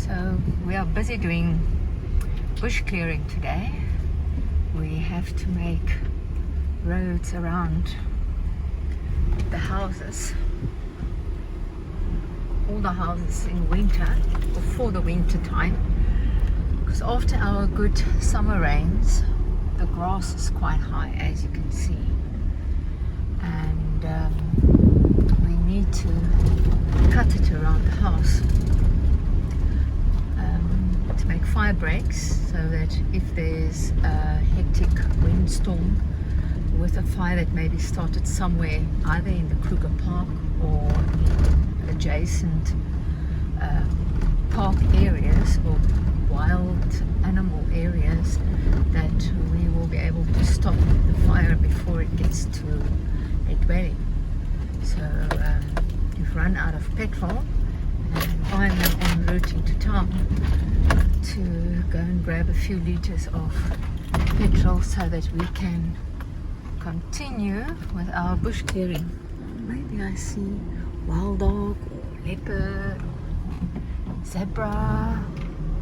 So we are busy doing bush clearing today. We have to make roads around the houses, all the houses in winter, or for the winter time, because after our good summer rains the grass is quite high, as you can see, and we need to cut it around the house to make fire breaks, so that if there's a hectic windstorm with a fire that maybe started somewhere, either in the Kruger Park or in adjacent park areas or wild animal areas, that we will be able to stop the fire before it gets to a dwelling. So we've run out of petrol, and I'm en route into town to go and grab a few liters of petrol so that we can continue with our bush clearing. Maybe I see wild dog or leopard, zebra,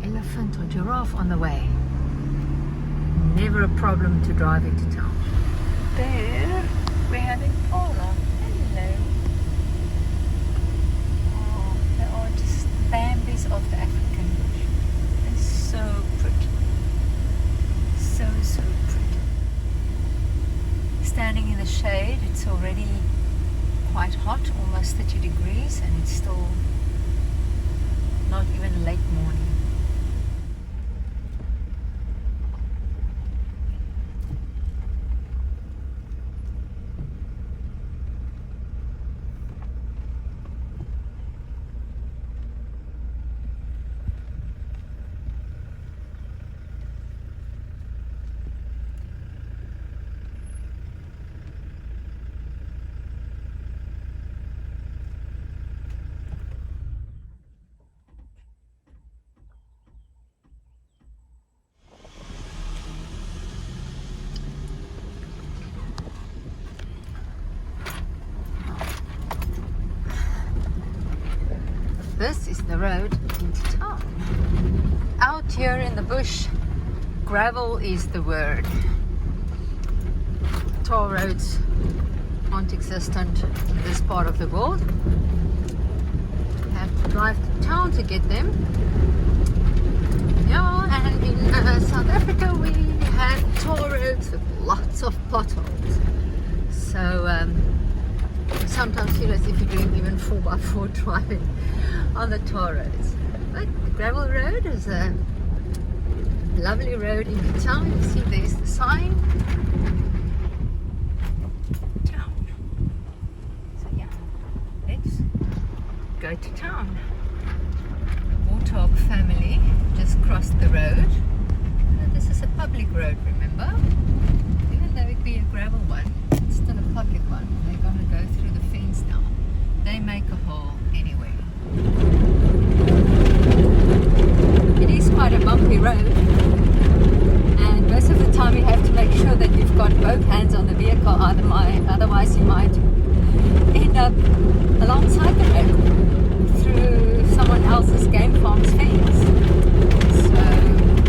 elephant or giraffe on the way. Never a problem to drive into town. There we're having Paula. Hello. Oh, they are just bambies of the African bush. They're so pretty. So pretty. Standing in the shade, it's already quite hot, almost 30 degrees, and it's still not even late morning. This is the road into town. Out here in the bush, gravel is the word. Tar roads aren't existent in this part of the world. You have to drive to town to get them. Yeah, and in South Africa we have tar roads with lots of potholes. So sometimes feel as if you're doing even 4x4 driving on the tar roads. But the gravel road is a lovely road into town. You see there's the sign. Town. So yeah, let's go to town. Warthog family just crossed the road. This is a public road, remember? Even though it be a gravel one, it's still a public one. They're going to go through the fence now. They make a hole anyway. It is quite a bumpy road, and most of the time you have to make sure that you've got both hands on the vehicle, otherwise you might end up alongside the road through someone else's game farm's fence. So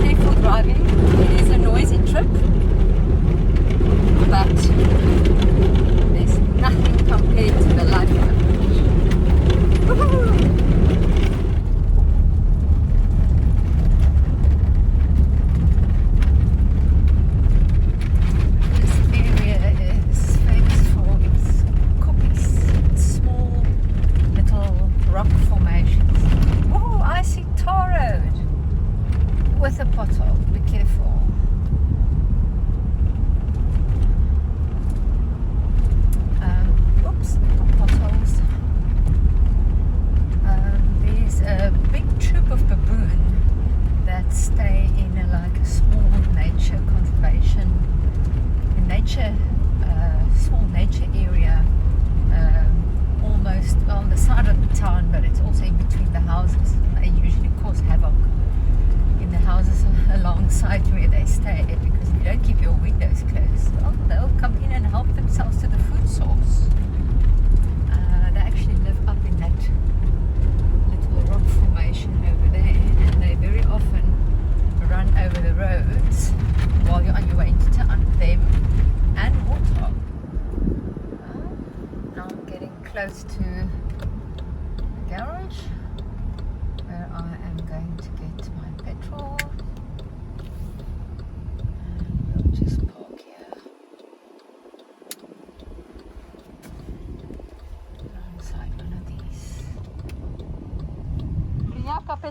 careful driving. It is a noisy trip, but there's nothing compared to the life of a bush. Woohoo!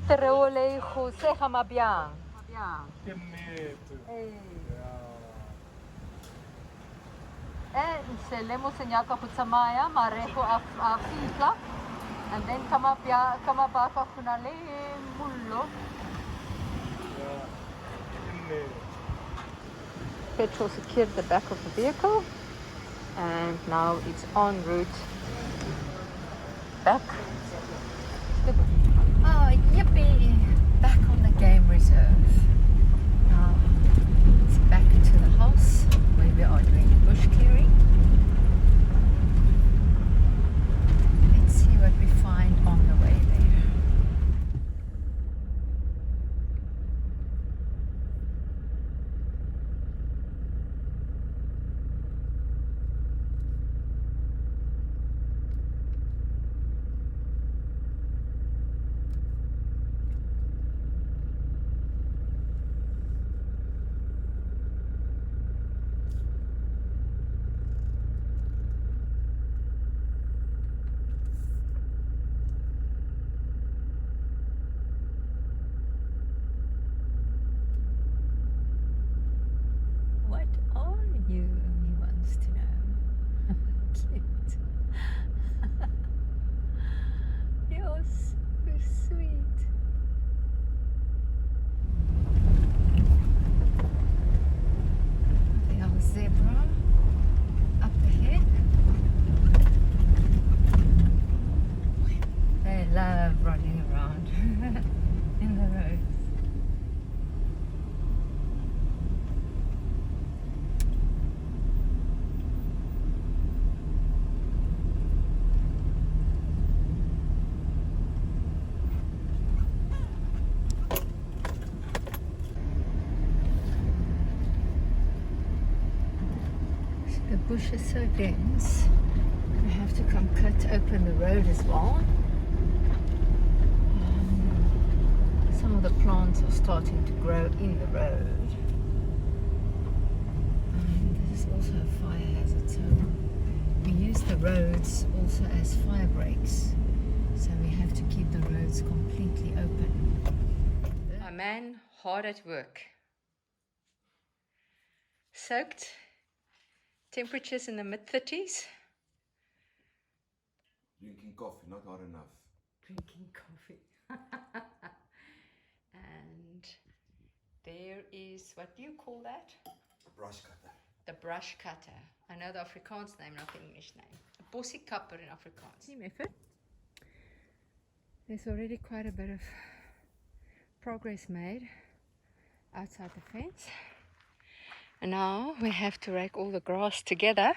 petrol José Mabiang. Que medo. Se lemos enseñar que Samaya, Marejo a Fitla, and then kama baka kunale mullo. Petrol secured the back of the vehicle, and now it's en route back. Oh, yippee! Back on the game reserve. Now it's back to the house where we are doing bush clearing. Let's see what we find on the way there. What are you? He wants to know. Cute. You're so sweet. The old zebra up ahead. They love running around in the road. The bush is so dense, we have to come cut open the road as well. Some of the plants are starting to grow in the road. And this is also a fire hazard, so we use the roads also as fire breaks. So we have to keep the roads completely open. A man hard at work. Soaked. Temperatures in the mid-30s. Drinking coffee, not hot enough. Drinking coffee. And there is, what do you call that? A brush cutter. The brush cutter. I know the Afrikaans name, not the English name. A bossie kapper in Afrikaans. Team effort. There's already quite a bit of progress made outside the fence. And now we have to rake all the grass together.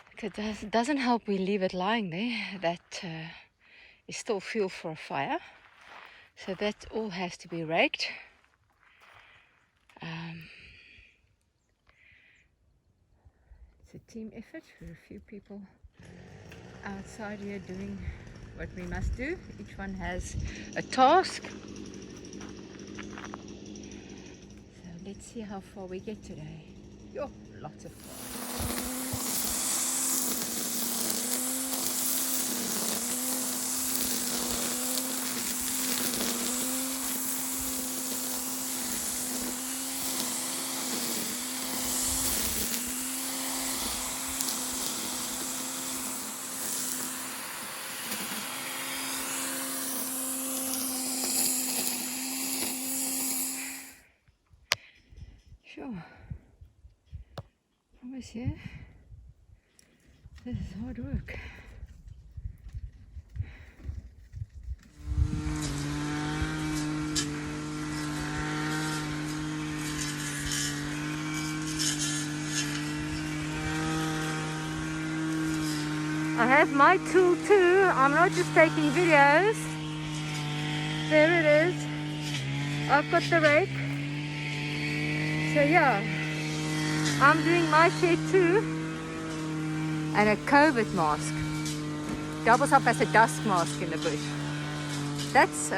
Because it doesn't help we leave it lying there. That is still fuel for a fire. So that all has to be raked. It's a team effort. We're a few people outside here doing what we must do. Each one has a task. Let's see how far we get today. Yo, lots of far. Sure. Promise you, this is hard work. I have my tool too. I'm not just taking videos. There it is. I've got the rake. So yeah, I'm doing my share too. And a COVID mask. Doubles up as a dust mask in the bush. That's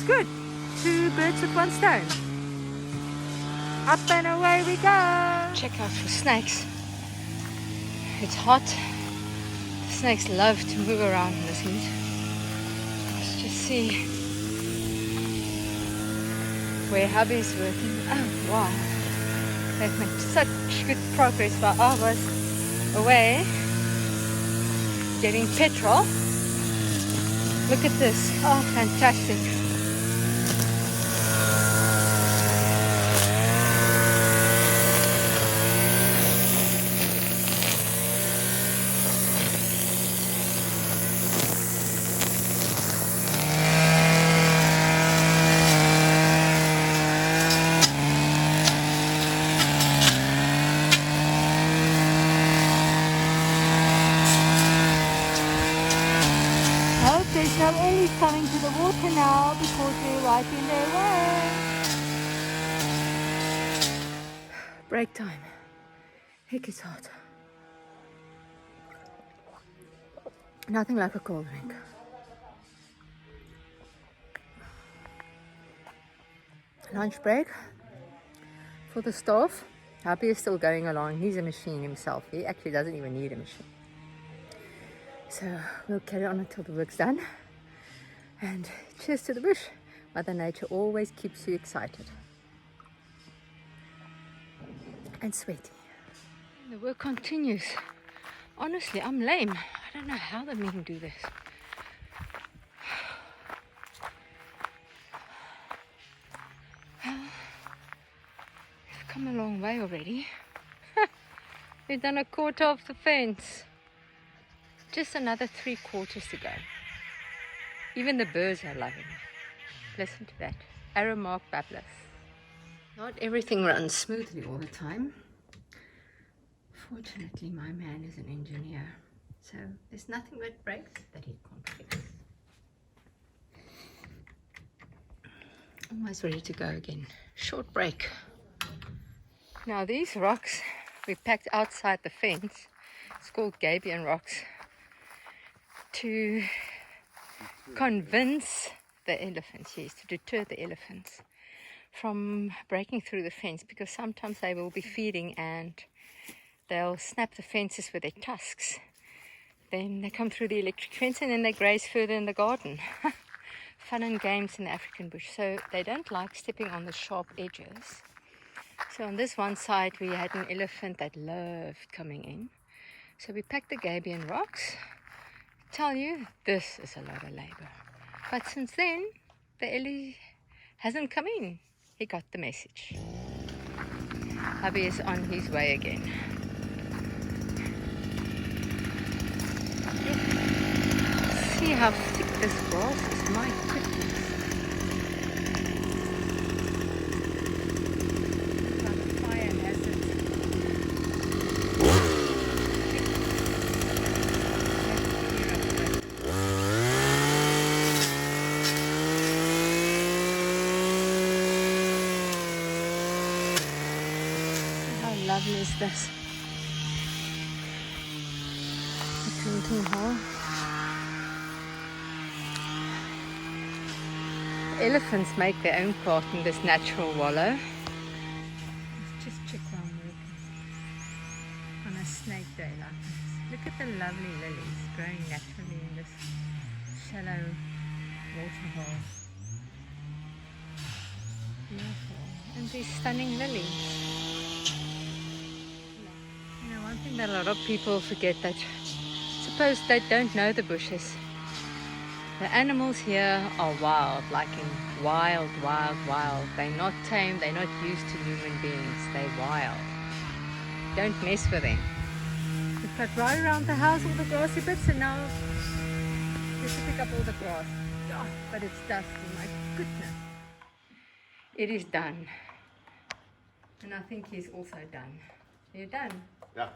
good. 2 birds with 1 stone. Up and away we go. Check out for snakes. It's hot. Snakes love to move around in this heat. see where hubby's working. Oh wow, they've made such good progress while I was away getting petrol. Look at this. Oh, fantastic. There's no ellies coming to the water now because we're right in their way. Break time. Heck, it's hot. Nothing like a cold drink. Lunch break for the staff. Happy is still going along. He's a machine himself. He actually doesn't even need a machine. So we'll carry on until the work's done. And cheers to the bush. Mother Nature always keeps you excited. And sweaty. And the work continues. Honestly, I'm lame. I don't know how the men do this. We've come a long way already. We've done a quarter of the fence. Just another 3/4 to go. Even the birds are loving it. Listen to that. Arrow mark babblers. Not everything runs smoothly all the time. Fortunately, my man is an engineer. So there's nothing but breaks that he can't fix. Almost ready to go again. Short break. Now these rocks we packed outside the fence. It's called gabion rocks. To convince the elephants, yes, to deter the elephants from breaking through the fence, because sometimes they will be feeding and they'll snap the fences with their tusks. Then they come through the electric fence and then they graze further in the garden. Fun and games in the African bush. So they don't like stepping on the sharp edges. So on this one side we had an elephant that loved coming in. So we packed the gabion rocks. Tell you, this is a lot of labor. But since then, the Ellie hasn't come in. He got the message. Hubby is on his way again. See how thick this grass is, my goodness. Like a fire hazard. How lovely is this? The drinking hole. Elephants make their own path in this natural wallow. Let's just check while I'm working on a snake day like this. Look at the lovely lilies growing naturally in this shallow water hole. Beautiful. And these stunning lilies. You know, one thing that a lot of people forget, that suppose they don't know the bushes. The animals here are wild, like in wild, wild, wild. They're not tame, they're not used to human beings, they're wild. Don't mess with them. We've cut right around the house all the grassy bits, and now just to pick up all the grass. Oh, but it's dusty, my goodness. It is done. And I think he's also done. Are you done? Yeah.